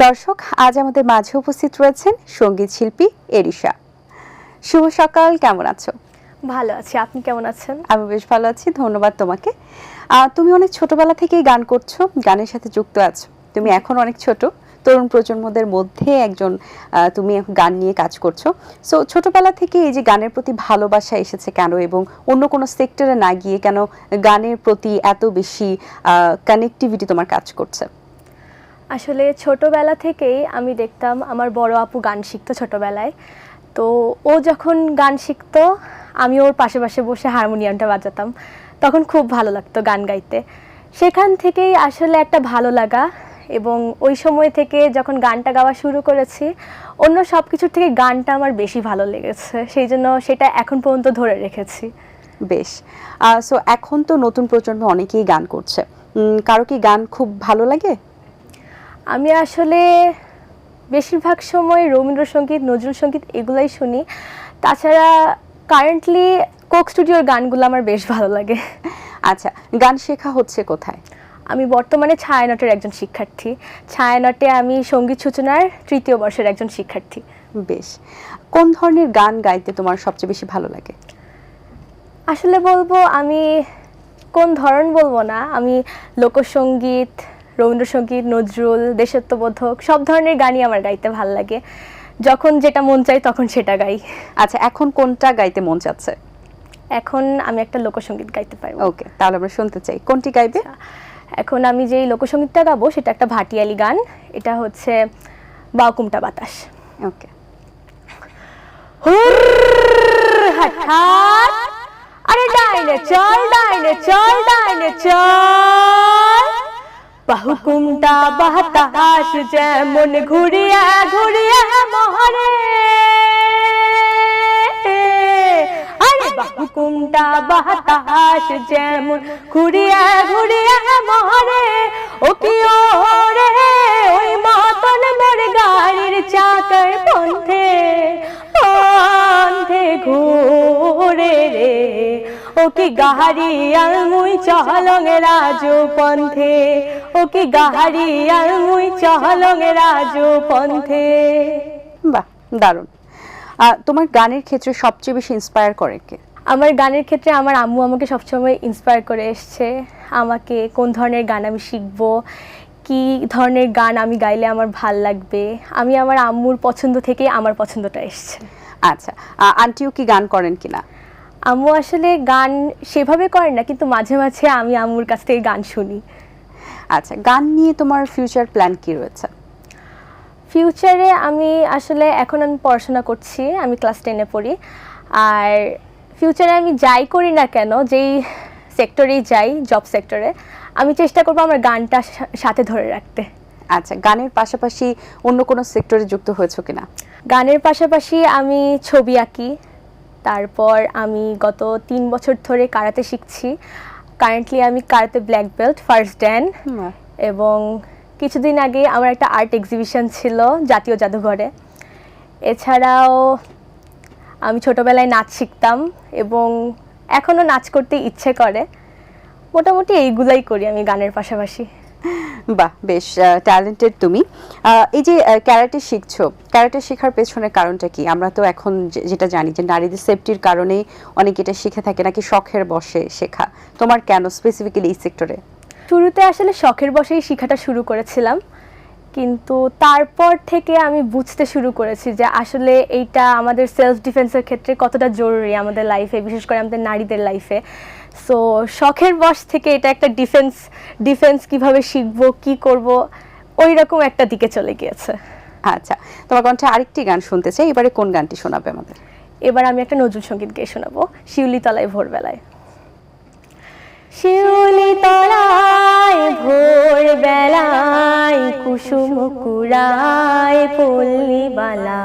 দর্শক, আজ আমাদের মাঝে উপস্থিত রয়েছেন সঙ্গীত শিল্পী এরিশা। শুভ সকাল, কেমন আছো? ভালো আছি, আপনি কেমন আছেন? আমি বেশ ভালো আছি, ধন্যবাদ তোমাকে। তুমি অনেক ছোটবেলা থেকেই গান করছো, গানের সাথে যুক্ত আছো। তুমি এখন অনেক ছোট, তরুণ প্রজন্মদের মধ্যে একজন। তুমি গান নিয়ে কাজ করছো। সো ছোটবেলা থেকে এই যে গানের প্রতি ভালোবাসা এসেছে কেন, এবং অন্য কোনো সেক্টরে না গিয়ে কেন গানের প্রতি এত বেশি কানেক্টিভিটি তোমার কাজ করছে? আসলে ছোটবেলা থেকেই আমি দেখতাম আমার বড় আপু গান শিখতো ছোটবেলায়। তো ও যখন গান শিখতো আমি ওর পাশে পাশে বসে হারমোনিয়ামটা বাজাতাম। তখন খুব ভালো লাগতো গান গাইতে। সেখান থেকেই আসলে একটা ভালো লাগা, এবং ওই সময় থেকে যখন গানটা গাওয়া শুরু করেছি অন্য সব কিছুর থেকে গানটা আমার বেশি ভালো লেগেছে, সেই জন্য সেটা এখন পর্যন্ত ধরে রেখেছি। বেশ। সো এখন তো নতুন প্রজন্ম অনেকেই গান করছে, কারো কি গান খুব ভালো লাগে? আমি আসলে বেশিরভাগ সময় রবীন্দ্রসঙ্গীত, নজরুল সঙ্গীত এগুলাই শুনি। তাছাড়া কারেন্টলি কোক স্টুডিওর গানগুলো আমার বেশ ভালো লাগে। আচ্ছা, গান শেখা হচ্ছে কোথায়? আমি বর্তমানে ছায়ানটের একজন শিক্ষার্থী। ছায়ানটে আমি সঙ্গীত সূচনার ৩য় বর্ষের একজন শিক্ষার্থী। বেশ। কোন ধরনের গান গাইতে তোমার সবচেয়ে বেশি ভালো লাগে? আসলে বলবো, আমি কোন ধরন বলবো না, আমি লোকসঙ্গীত, রবীন্দ্রসঙ্গীত, নজরুল, দেশাত্মবোধক সব ধরনের গানই আমার গাইতে ভালো লাগে। যখন যেটা মন চাই তখন সেটা গাই। আচ্ছা, এখন কোনটা গাইতে মন চাচ্ছে? এখন আমি একটা লোকসঙ্গীত গাইতে পারবো। ওকে, তাহলে আমরা শুনতে চাই, কোনটি গাইবে? এখন আমি যেই লোকসঙ্গীতটা গাবো সেটা একটা ভাটিয়ালি গান। এটা হচ্ছে বাউকুমটা বাতাস। ওকে। হঠাৎ আরে ডাইনে চল, ডাইনে চল, ডাইনে চল, বাহুকুমটা বাতাস যেমন ঘুরিয়া ঘুরিয়া মহরে, আরে বাহুকুমটা বাতাস যেমন ঘুরিয়া ঘুরিয়া মহরে, ও কি ওরে ওই মতন মোর গাড়ির চাকার পন্থে পন্থে ঘুরে রে, ও কি গাহারি আলমুই চহলং রাজু পন্থে, ও কি গাহারি আলমুই চহলং রাজু পন্থে। বাহ, দারুণ। তোমার গানের ক্ষেত্রে সবচেয়ে বেশি ইন্সপায়ার করে কে? আমার গানের ক্ষেত্রে আমার আম্মু আমাকে সবসময় ইন্সপায়ার করে এসছে। আমাকে কোন ধরনের গান আমি শিখবো, কি ধরনের গান আমি গাইলে আমার ভাল লাগবে, আমি আমার আম্মুর পছন্দ থেকেই আমার পছন্দটা এসছে। আচ্ছা, আন্টিও কি গান করেন কিনা? আম্মু আসলে গান সেভাবে করেন না, কিন্তু মাঝে মাঝে আমি আম্মুর কাছ থেকে গান শুনি। আচ্ছা, গান নিয়ে তোমার ফিউচার প্ল্যান কি রয়েছে? ফিউচারে আমি আসলে এখন আমি পড়াশোনা করছি, আমি ক্লাস 10-এ পড়ি। আর ফিউচারে আমি যাই করি না কেন, যেই সেক্টরেই যাই, জব সেক্টরে, আমি চেষ্টা করবো আমার গানটা সাথে ধরে রাখতে। আচ্ছা, গানের পাশাপাশি অন্য কোনো সেক্টরে যুক্ত হয়েছো কিনা? গানের পাশাপাশি আমি ছবি আঁকি। তারপর আমি গত 3 বছর ধরে কারাতে শিখছি। কারেন্টলি আমি karate black belt, first Dan. এবং কিছুদিন আগে আমার একটা আর্ট এক্সিবিশন ছিল জাতীয় জাদুঘরে। এছাড়াও আমি ছোটবেলায় নাচ শিখতাম এবং এখনও নাচ করতে ইচ্ছে করে। মোটামুটি এইগুলাই করি আমি গানের পাশাপাশি। বাহ, বেশ ট্যালেন্টেড তুমি। এই যে ক্যারাটে শিখছো, ক্যারাটে শেখার পেছনে কারণটা কি? আমরা তো এখন যেটা জানি যে নারীদের সেফটির কারণে অনেকে এটা শিখে থাকে, নাকি শখের বশে শেখা? তোমার কেন স্পেসিফিক্যালি এই সেক্টরে? শুরুতে আসলে শখের বশেই শেখাটা শুরু করেছিলাম, কিন্তু তারপর থেকে আমি বুঝতে শুরু করেছি যে আসলে এইটা আমাদের সেলফ ডিফেন্সের ক্ষেত্রে কতটা জরুরি আমাদের লাইফে, বিশেষ করে আমাদের নারীদের লাইফে। সো শখের বশ থেকে এটা একটা ডিফেন্স কিভাবে শিখবো, কি করব, ওই রকম একটা দিকে চলে গিয়েছে। আচ্ছা, তোমার কণ্ঠে আরেকটি গান শুনতে চাই, এবারে কোন গানটি শোনাবে আমাদের? এবার আমি একটা নজরুল সঙ্গীত গেয়ে শোনাবো, শিউলি তলায় ভোরবেলায়। শিউলি তলায় ভোরবেলায় কুসুম কুড়ায় পল্লীবালা,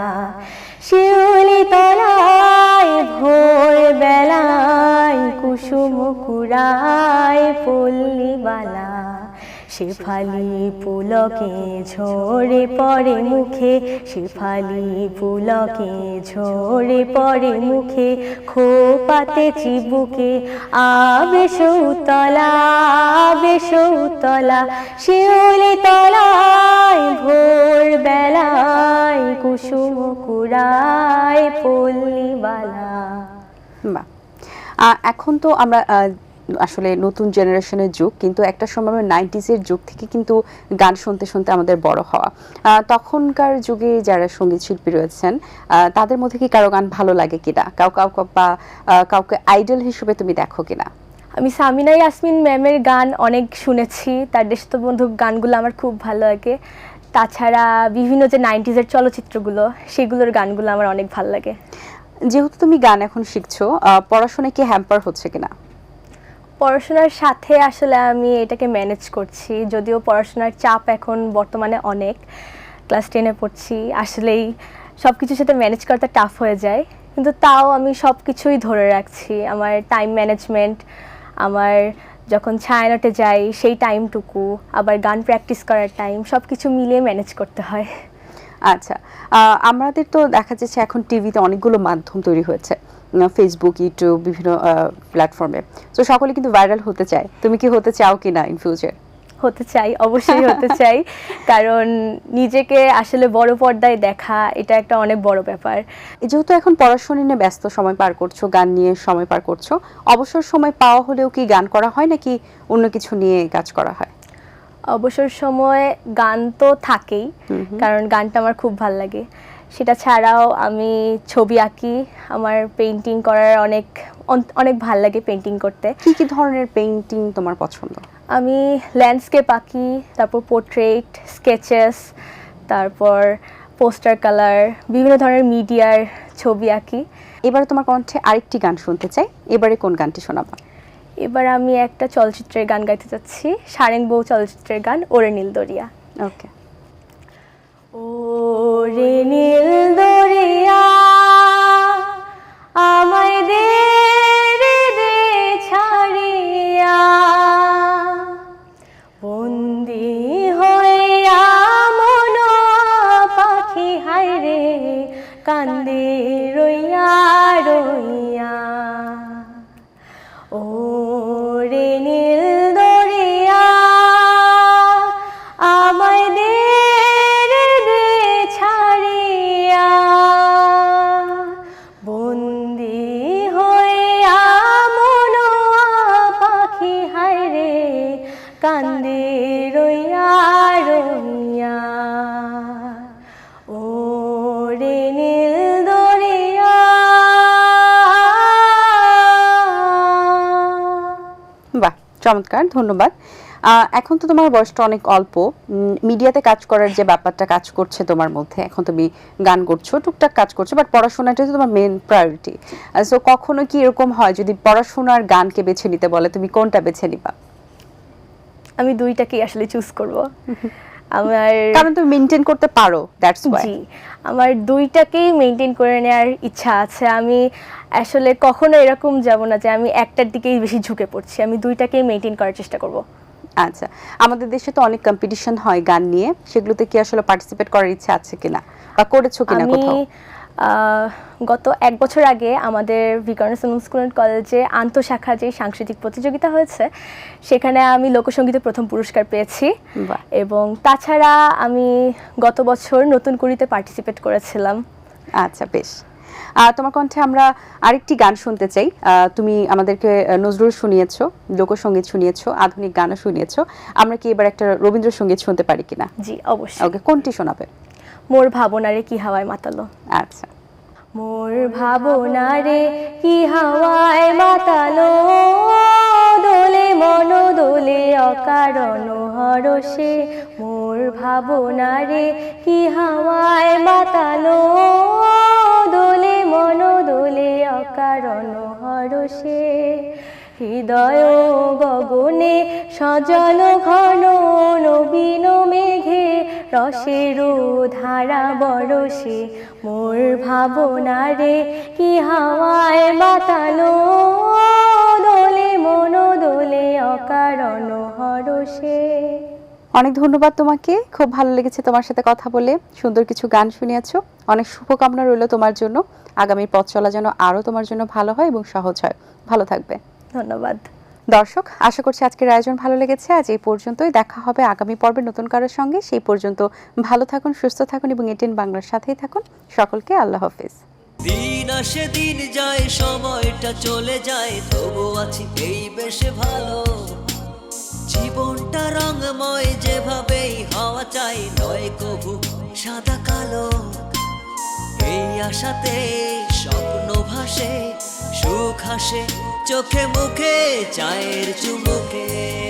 শিউলি তলায় ভোরবেলায় কুসুম কুড়ায় পল্লীবালা, শেফালি পুলকে ঝরে পড়ে মুখে, শেফালি পুলকে ঝরে পড়ে মুখে, খোপাতে চিবুকে আবে সৌতলা, আবে সৌতলা, শিউলি তলায় ভোর বেলায় কুসুম কুড়ায় পল্লীবালা। বাহ। এখন তো আমরা আসলে নতুন জেনারেশনের যুগ, কিন্তু একটা সময় 90s-এর যুগ থেকে কিন্তু গান শুনতে শুনতে আমাদের বড় হওয়া। তখনকার যুগে যারা সঙ্গীত শিল্পী রয়েছেন তাদের মধ্যে কি কারো গান ভালো লাগে কিনা, কাউকে আইডল হিসেবে তুমি দেখো কিনা? আমি সামিনা ইয়াসমিন ম্যামের গান অনেক শুনেছি, তার দেশতো বন্ধু গানগুলো আমার খুব ভালো লাগে। তাছাড়া বিভিন্ন যে 90s-এর চলচ্চিত্রগুলো, সেগুলোর গানগুলো আমার অনেক ভালো লাগে। যেহেতু তুমি গান এখন শিখছো, পড়াশোনায় কি হ্যাম্পার হচ্ছে কিনা? পড়াশোনার সাথে আসলে আমি এটাকে ম্যানেজ করছি, যদিও পড়াশোনার চাপ এখন বর্তমানে অনেক। ক্লাস 10-এ পড়ছি, আসলেই সব কিছুর সাথে ম্যানেজ করতে টাফ হয়ে যায়, কিন্তু তাও আমি সব কিছুই ধরে রাখছি। আমার টাইম ম্যানেজমেন্ট, আমার যখন ছায়ানটে যাই সেই টাইমটুকু, আবার গান প্র্যাকটিস করার টাইম, সব কিছু মিলিয়ে ম্যানেজ করতে হয়। আচ্ছা, আমাদের তো দেখা যাচ্ছে এখন টিভিতে অনেকগুলো মাধ্যম তৈরি হয়েছে, ফেসবুক, ইউটিউব, বিভিন্ন প্ল্যাটফর্মে। তো সকলে কিন্তু ভাইরাল হতে চায়, তুমি কি হতে চাও কিনা ইন ফিউচার? হতে চাই, অবশ্যই হতে চাই, কারণ নিজেকে আসলে বড় পর্দায় দেখা এটা একটা অনেক বড় ব্যাপার। যেহেতু এখন পড়াশোনা নিয়ে ব্যস্ত সময় পার করছো, গান নিয়ে সময় পার করছো, অবসর সময় পাওয়া হলেও কি গান করা হয় নাকি অন্য কিছু নিয়ে কাজ করা হয়? অবসর সময় গান তো থাকেই, কারণ গানটা আমার খুব ভাল লাগে। সেটা ছাড়াও আমি ছবি আঁকি, আমার পেইন্টিং করার অনেক অনেক ভাল লাগে পেইন্টিং করতে। কি কি ধরনের পেইন্টিং তোমার পছন্দ? আমি ল্যান্ডস্কেপ আঁকি, তারপর পোর্ট্রেট, স্কেচেস, তারপর পোস্টার কালার, বিভিন্ন ধরনের মিডিয়ার ছবি আঁকি। এবারে তোমার কণ্ঠে আরেকটি গান শুনতে চাই, এবারে কোন গানটি শোনাবা? এবার আমি একটা চলচ্চিত্রের গান গাইতে চাচ্ছি, সারেং বউ চলচ্চিত্রের গান, ওরে নীল দরিয়া। ওকে। ওরে নীল দরিয়া আমায় দে রে দে ছাড়িয়া, বন্দি হইয়া মন পাখি হায় রে কান্দে রইয়া রইয়া। ওরে নীল দরিয়া আমায় দে রে দে ছাড়িয়া, বন্দি হইয়া মন পাখি হায় রে কান্দে রইয়া রইয়া। ওরে নীল দরিয়া। বাহ, চমৎকার, ধন্যবাদ। এখন তো তোমার বয়সটা অনেক অল্প, মিডিয়াতে কাজ করার যে ব্যাপারটা কাজ করছে তোমার মধ্যে, এখন তুমি গান করছো, টুকটাক কাজ করছো, বাট পড়াশোনাটাই তো তোমার মেন প্রায়োরিটি। সো কখনো কি এরকম হয় যদি পড়াশোনার গানকে বেছে নিতে বলে, তুমি কোনটা বেছে নিবা? আমি দুইটাকেই আসলে চুজ করব। আমার কারণ তুমি মেইনটেইন করতে পারো, দ্যাটস ওয়াই। জি, আমার দুইটাকেই মেইনটেইন করে নেওয়ার ইচ্ছা আছে। আমি আসলে কখনো এরকম যাব না যে আমি একটার দিকেই বেশি ঝুঁকে পড়ছি, আমি দুইটাকেই মেইনটেইন করার চেষ্টা করব। আচ্ছা, আমাদের দেশে তো অনেক কম্পিটিশন হয় গান নিয়ে, সেগুলোতে কি আসলে পার্টিসিপেট করার ইচ্ছা আছে কিনা বা করেছো কিনা কোথাও? গত 1 বছর আগে আমাদের ভিকারুননিসা স্কুল অ্যান্ড কলেজে আন্তঃশাখা যে সাংস্কৃতিক প্রতিযোগিতা হয়েছে, সেখানে আমি লোকসঙ্গীতে প্রথম পুরস্কার পেয়েছি। এবং তাছাড়া আমি গত বছর নতুন কুড়িতে পার্টিসিপেট করেছিলাম। আচ্ছা, বেশ। তোমার কণ্ঠে আমরা আরেকটি গান শুনতে চাই। তুমি আমাদেরকে নজরুল শুনিয়েছো, লোকসঙ্গীত শুনিয়েছো, আধুনিক গানও শুনিয়েছো। আমরা কি এবার একটা রবীন্দ্রসঙ্গীত শুনতে পারি কিনা? জি, অবশ্যই। ওকে, কোনটি শোনাবে? মোর ভাবনারে কি হাওয়ায় মাতালো। আচ্ছা। মোর ভাবনারে কি হাওয়ায় মাতালো, দোলে মন দোলে অকারণ হরষে। মোর ভাবনারে কি হাওয়ায় মাতালো, দোলে মন দোলে অকারণ হরষে। হৃদয় গগনে সজল ঘন নবীন মেঘে, রসের ধারা বরসে। মোর ভাবনারে কি হাওয়ায় মাতালো, দোলে মন দোলে অকারণ হরষে। অনেক ধন্যবাদ তোমাকে, খুব ভালো লেগেছে তোমার সাথে কথা বলে, সুন্দর কিছু গান শুনিয়েছো। অনেক শুভকামনা রইল তোমার জন্য, আগামী পথ চলা যেন আরো তোমার জন্য ভালো হয় এবং সহজ হয়। ভালো থাকবে। ধন্যবাদ। দর্শক, আশা করছি আজকের আয়োজন ভালো লেগেছে। আজ এই পর্যন্তই, দেখা হবে আগামী পর্বে নতুন কারোর সঙ্গে। সেই পর্যন্ত ভালো থাকুন, সুস্থ থাকুন এবং এটিএন বাংলার সাথেই থাকুন। সকলকে আল্লাহ হাফেজ। দিন আসে দিন যায়, সময়টা চলে যায়, তবু আছি এই বেশ ভালো। জীবনটা রঙময়, যেভাবেই হওয়া চাই, নয় কভু সাদা কালো। এই আশাতে স্বপ্ন ভাসে, সুখ হাসে চোখে মুখে, চায়ের চুমুকে।